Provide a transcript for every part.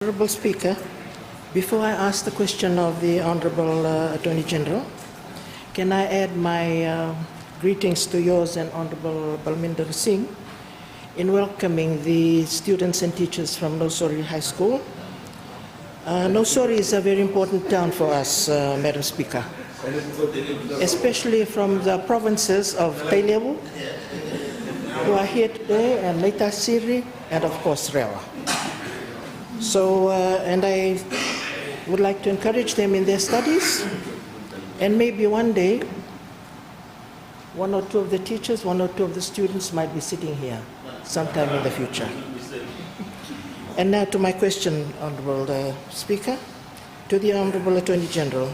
Honourable Speaker, before I ask the question of the Honourable Attorney General, can I add my greetings to yours and Honourable Balminder Singh in welcoming the students and teachers from Nosori High School. Nosori is a very important town for us, Madam Speaker, especially from the provinces of Tailevu, who are here today, and Leitasiri, and of course Rewa. So, and I would like to encourage them in their studies, and maybe one day, one or two of the teachers, one or two of the students might be sitting here sometime in the future. And now to my question, Honourable Speaker, to the Honourable Attorney General.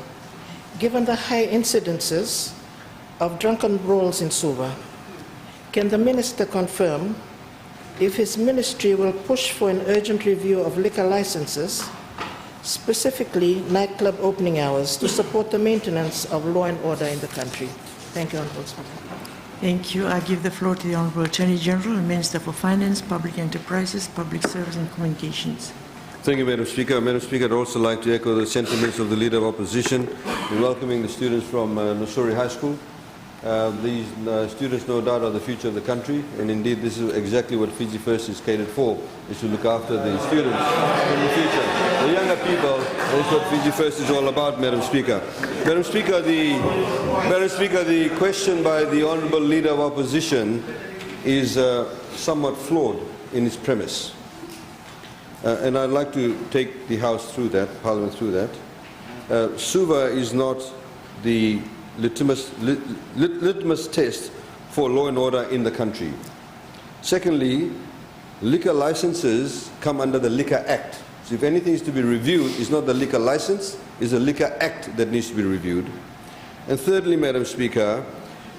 Given the high incidences of drunken brawls in Suva, can the Minister confirm if his ministry will push for an urgent review of liquor licenses, specifically nightclub opening hours, to support the maintenance of law and order in the country? Thank you, Honourable Speaker. Thank you. I give the floor to the Honourable Attorney General and Minister for Finance, Public Enterprises, Public Service and Communications. Thank you, Madam Speaker. Madam Speaker, I'd also like to echo the sentiments of the Leader of Opposition in welcoming the students from Nosori High School. These students, no doubt, are the future of the country, and indeed this is exactly what Fiji First is catered for, is to look after the students in the future. The younger people, that's what Fiji First is all about, Madam Speaker. Madam Speaker, the question by the Honourable Leader of Opposition is somewhat flawed in its premise. And I'd like to take the House through that, Parliament through that. Suva is not the litmus test for law and order in the country. Secondly, liquor licenses come under the Liquor Act. So if anything is to be reviewed, it's not the liquor license, it's the Liquor Act that needs to be reviewed. And thirdly, Madam Speaker,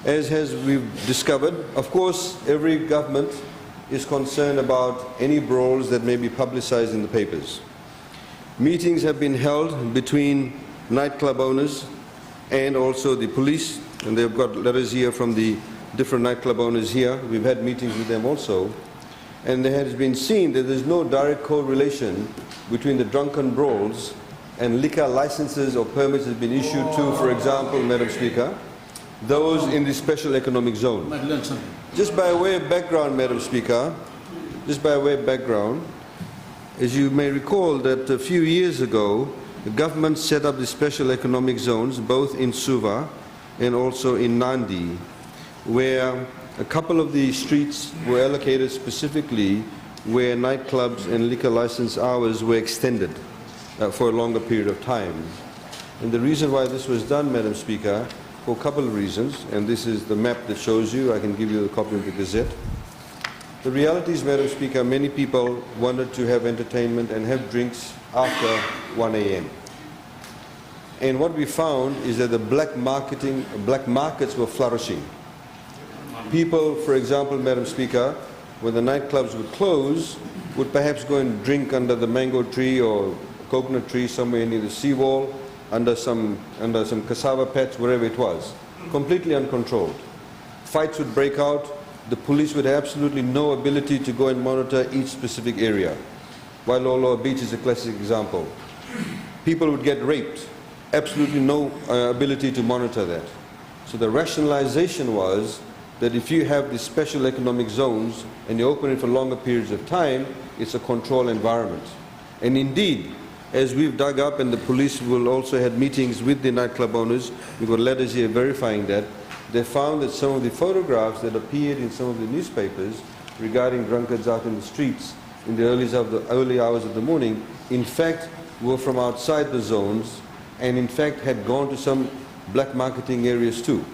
as we've discovered, of course, every government is concerned about any brawls that may be publicized in the papers. Meetings have been held between nightclub owners and also the police, and they've got letters here from the different nightclub owners here. We've had meetings with them also, and there has been seen that there's no direct correlation between the drunken brawls and liquor licenses or permits that have been issued to, for example, Madam Speaker, those in the special economic zone. Just by way of background, Madam Speaker, just by way of background, as you may recall that a few years ago, the government set up the special economic zones, both in Suva and also in Nandi, where a couple of the streets were allocated specifically where nightclubs and liquor license hours were extended for a longer period of time. And the reason why this was done, Madam Speaker, for a couple of reasons, and this is the map that shows you, I can give you a copy of the Gazette. The reality is, Madam Speaker, many people wanted to have entertainment and have drinks after 1 a.m. And what we found is that the black markets were flourishing. People, for example, Madam Speaker, when the nightclubs would close, would perhaps go and drink under the mango tree or coconut tree somewhere near the seawall, under some cassava patch, wherever it was, completely uncontrolled. Fights would break out. The police would have absolutely no ability to go and monitor each specific area. Wailoaloa Beach is a classic example. People would get raped. Absolutely no ability to monitor that. So the rationalization was that if you have these special economic zones and you open it for longer periods of time, it's a control environment. And indeed, as we've dug up, and the police will also had meetings with the nightclub owners, we've got letters here verifying that, they found that some of the photographs that appeared in some of the newspapers regarding drunkards out in the streets in the early hours of the morning, in fact, were from outside the zones and in fact had gone to some black marketing areas too.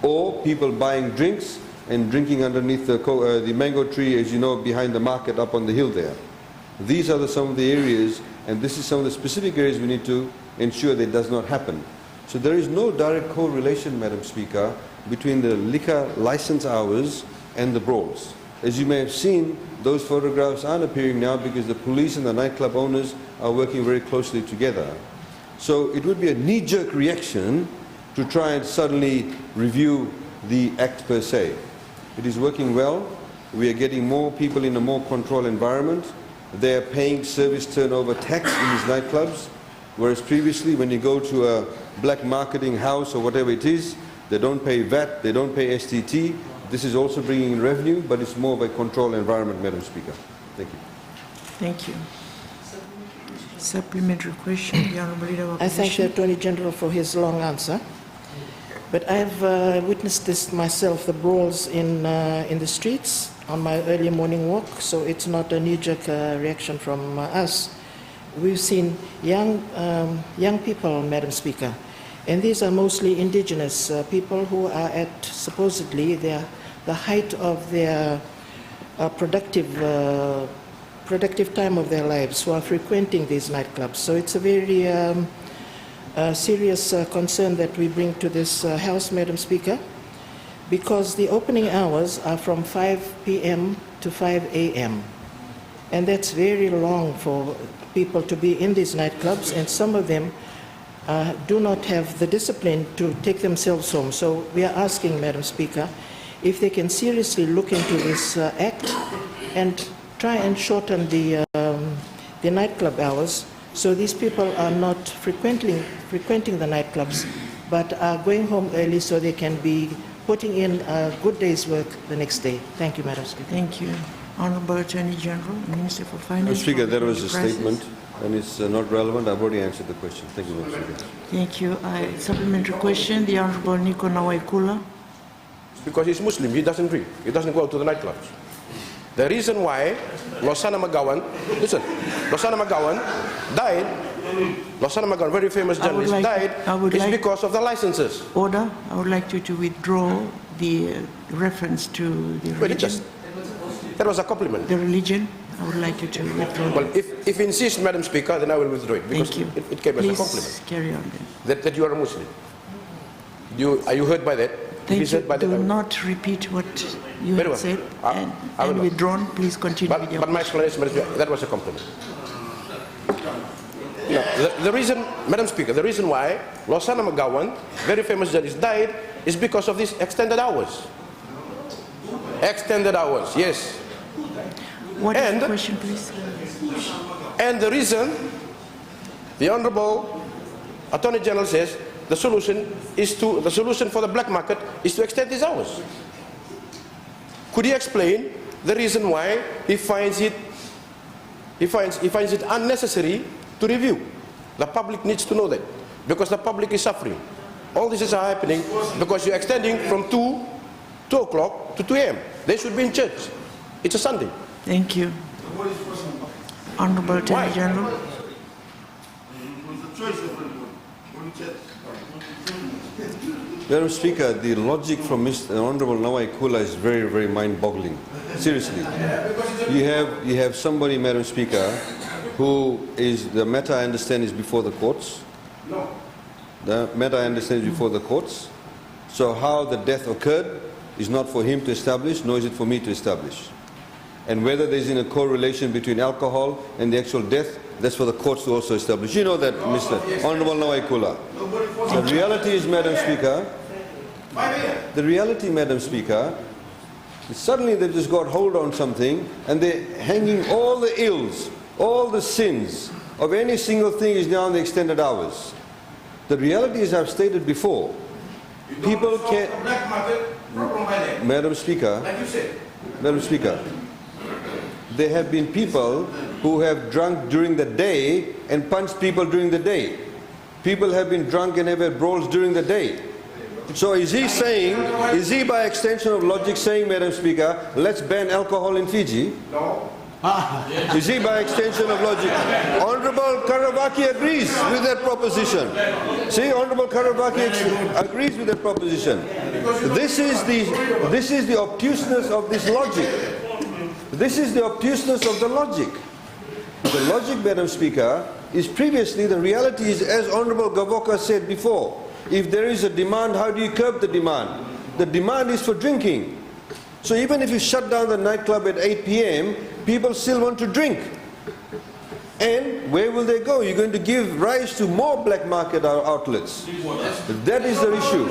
Or people buying drinks and drinking underneath the mango tree, as you know, behind the market up on the hill there. These are some of the areas, and this is some of the specific areas we need to ensure that it does not happen. So there is no direct correlation, Madam Speaker, between the liquor license hours and the brawls. As you may have seen, those photographs aren't appearing now because the police and the nightclub owners are working very closely together. So it would be a knee-jerk reaction to try and suddenly review the act per se. It is working well. We are getting more people in a more controlled environment. they are paying service turnover tax in these nightclubs, whereas previously when you go to a black marketing house or whatever it is, they don't pay VAT, they don't pay STT. This is also bringing in revenue, but it's more of a control environment, Madam Speaker. Thank you. Thank you. Supplementary question, the Honourable Leader of I thank the Opposition. Attorney General for his long answer. But I've witnessed this myself, the brawls in the streets on my early morning walk, so it's not a knee-jerk reaction from us. We've seen young people, Madam Speaker, and these are mostly indigenous people who are at supposedly the height of their productive time of their lives, who are frequenting these nightclubs. So it's a very serious concern that we bring to this House, Madam Speaker, because the opening hours are from 5 p.m. to 5 a.m. And that's very long for people to be in these nightclubs, and some of them do not have the discipline to take themselves home. So we are asking, Madam Speaker, if they can seriously look into this act and try and shorten the nightclub hours, so these people are not frequenting the nightclubs, but are going home early so they can be putting in a good day's work the next day. Thank you, Madam Speaker. Thank you. Honourable Attorney General, Minister for Finance. Madam Speaker, that Public was a Enterprises. statement, and it's not relevant. I've already answered the question. Thank you, Madam Speaker. Thank you. Supplementary question, the Honourable Nico Nawaikula. Because he's Muslim, he doesn't drink. He doesn't go out to the nightclubs. The reason why Losana Magawan, listen, Losana Magawan died, Losana Magawan, very famous journalist, died is because of the licenses. Order. I would like you to withdraw the reference to the But it religion. just, that was a compliment. The religion. I would like you to withdraw. Well, if you insist, Madam Speaker, then I will withdraw it because Thank you. it came as a Please compliment. carry on then. That you are a Muslim. Are you hurt by that? Thank If you. heard by Do that, not repeat what you Very had well. said I will and not. withdrawn. Please continue with your but my explanation, Madam Speaker, that was a compliment. No, the reason, Madam Speaker, the reason why Losana Magawan, very famous journalist, died is because of these extended hours. Extended hours, yes. What is And- the question, please? And the reason, the Honourable Attorney General says, the solution for the black market is to extend these hours. Could he explain the reason why he finds it unnecessary to review? The public needs to know that, because the public is suffering. All this is happening because you're extending from 2 o'clock to 2 a.m. They should be in church. It's a Sunday. Thank you. Honourable Attorney Why? General. Madam Speaker, the logic from Mr. Honourable Nawaikula is very, very mind-boggling. Seriously. You have somebody, Madam Speaker, who is, the matter I understand is before the courts. No. The matter I understand is before the courts. So how the death occurred is not for him to establish, nor is it for me to establish. And whether there's a correlation between alcohol and the actual death, that's for the courts to also establish. You know that, Mr. Honourable Nawaikula. The reality is, Madam Speaker, is suddenly they've just got hold on something and they're hanging all the ills, all the sins of any single thing is now in the extended hours. The reality is, I've stated before, people can't... Black market problem by that. Madam Speaker, Like you said. Madam Speaker, there have been people who have drunk during the day and punched people during the day. People have been drunk and have had brawls during the day. So is he by extension of logic saying, Madam Speaker, let's ban alcohol in Fiji? No. Is he by extension of logic? Honourable Karavaki agrees with that proposition. See, Honourable Karavaki agrees with that proposition. This is the obtuseness of this logic. This is the obtuseness of the logic. The logic, Madam Speaker, is previously, the reality is, as Honourable Gavoka said before, if there is a demand, how do you curb the demand? The demand is for drinking. So even if you shut down the nightclub at 8 p.m., people still want to drink. And where will they go? You're going to give rise to more black market outlets. That is the issue.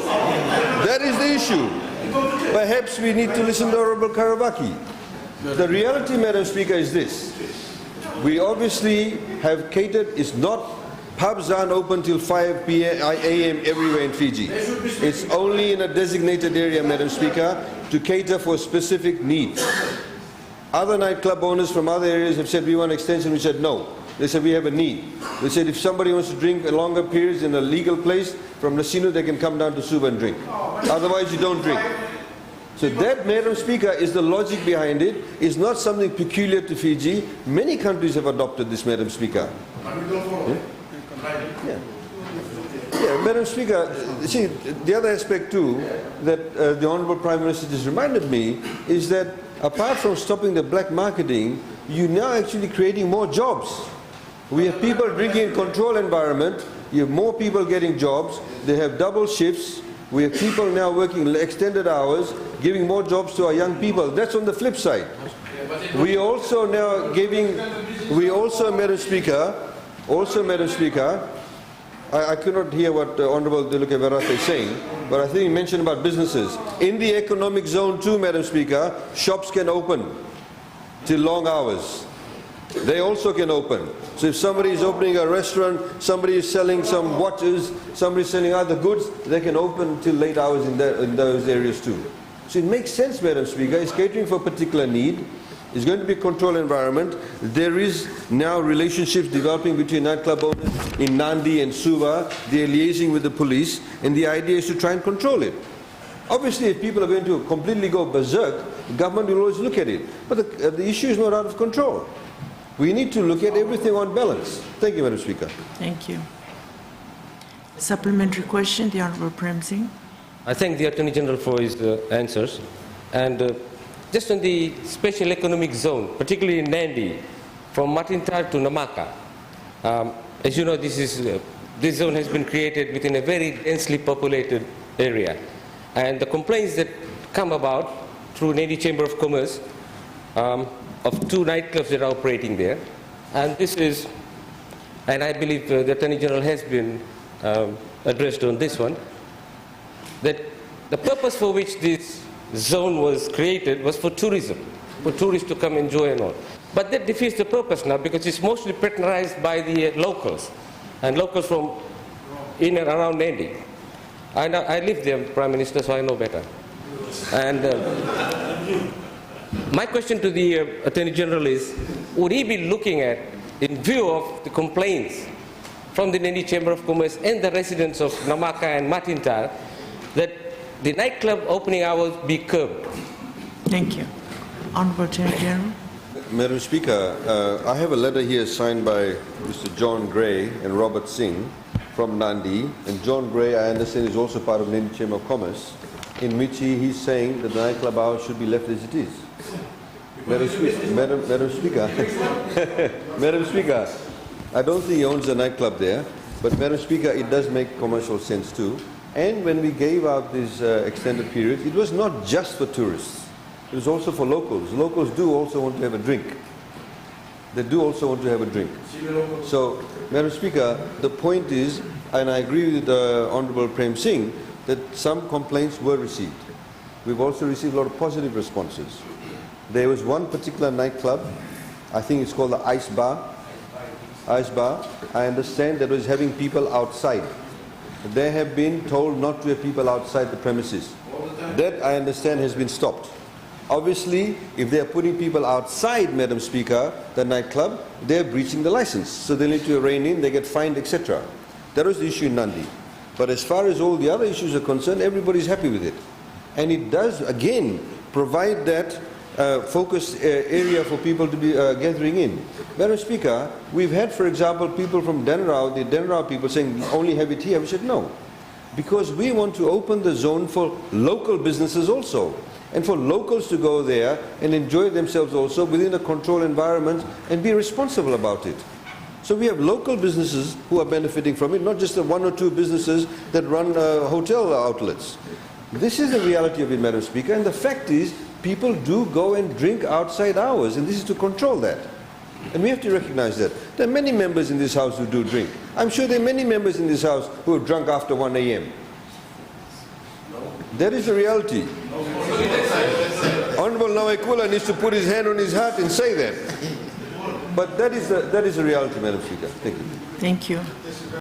That is the issue. Perhaps we need to listen to Honourable Karavaki. The reality, Madam Speaker, is this. We obviously have catered, it's not, pubs aren't open till 5 a.m. everywhere in Fiji. It's only in a designated area, Madam Speaker, to cater for specific needs. Other nightclub owners from other areas have said we want extension. We said no. They said we have a need. They said if somebody wants to drink a longer periods in a legal place, from Nasino they can come down to Suva and drink. Otherwise you don't drink. So that, Madam Speaker, is the logic behind it. It's not something peculiar to Fiji. Many countries have adopted this, Madam Speaker. Yeah, Madam Speaker, see, the other aspect too that the Honourable Prime Minister just reminded me is that apart from stopping the black marketing, you're now actually creating more jobs. We have people drinking in controlled environment, you have more people getting jobs, they have double shifts, we have people now working extended hours, giving more jobs to our young people. That's on the flip side. We also now giving, Madam Speaker, I could not hear what Honourable Diluke Verata is saying, but I think he mentioned about businesses. In the economic zone too, Madam Speaker, shops can open till long hours. They also can open. So if somebody is opening a restaurant, somebody is selling some watches, somebody is selling other goods, they can open till late hours in those areas too. So it makes sense, Madam Speaker. It's catering for a particular need. It's going to be a controlled environment. There is now relationships developing between nightclub owners in Nandi and Suva. They're liaising with the police, and the idea is to try and control it. Obviously, if people are going to completely go berserk, the government will always look at it. But the issue is not out of control. We need to look at everything on balance. Thank you, Madam Speaker. Thank you. Supplementary question, the Honourable Prem Singh. I thank the Attorney General for his answers. And just on the special economic zone, particularly in Nandi, from Matintar to Namaka, as you know, this zone has been created within a very densely populated area. And the complaints that come about through Nandi Chamber of Commerce of 2 nightclubs that are operating there, and this is, and I believe the Attorney General has been addressed on this one, that the purpose for which this zone was created was for tourism, for tourists to come enjoy and all. But that defeats the purpose now because it's mostly patronized by the locals, and locals from in and around Nandi. I live there, Prime Minister, so I know better. And my question to the Attorney General is, would he be looking at, in view of the complaints from the Nandi Chamber of Commerce and the residents of Namaka and Matintar, that the nightclub opening hours be curbed? Thank you. Honourable Attorney General. Madam Speaker, I have a letter here signed by Mr. John Gray and Robert Singh from Nandi, and John Gray, I understand, is also part of Nandi Chamber of Commerce, in which he's saying that the nightclub hours should be left as it is. Madam Speaker, Madam Speaker, I don't think he owns a nightclub there, but Madam Speaker, it does make commercial sense too. And when we gave out this extended period, it was not just for tourists. It was also for locals. Locals do also want to have a drink. They do also want to have a drink. So, Madam Speaker, the point is, and I agree with the Honourable Prem Singh, that some complaints were received. We've also received a lot of positive responses. There was one particular nightclub, I think it's called the Ice Bar. Ice Bar. I understand that was having people outside. They have been told not to have people outside the premises. That, I understand, has been stopped. Obviously, if they are putting people outside, Madam Speaker, the nightclub, they are breaching the license. So they need to rein in, they get fined, etc. That was the issue in Nandi. But as far as all the other issues are concerned, everybody is happy with it. And it does, again, provide that focused area for people to be gathering in. Madam Speaker, we've had, for example, people from Denrau, the Denrau people saying, only have it here. We said no. Because we want to open the zone for local businesses also. And for locals to go there and enjoy themselves also within a controlled environment and be responsible about it. So we have local businesses who are benefiting from it, not just the 1 or 2 businesses that run hotel outlets. This is the reality of it, Madam Speaker, and the fact is people do go and drink outside hours, and this is to control that. And we have to recognize that. There are many members in this House who do drink. I'm sure there are many members in this House who have drunk after 1 a.m. That is the reality. Honourable Nawai Kula needs to put his hand on his heart and say that. But that is the reality, Madam Speaker. Thank you. Thank you.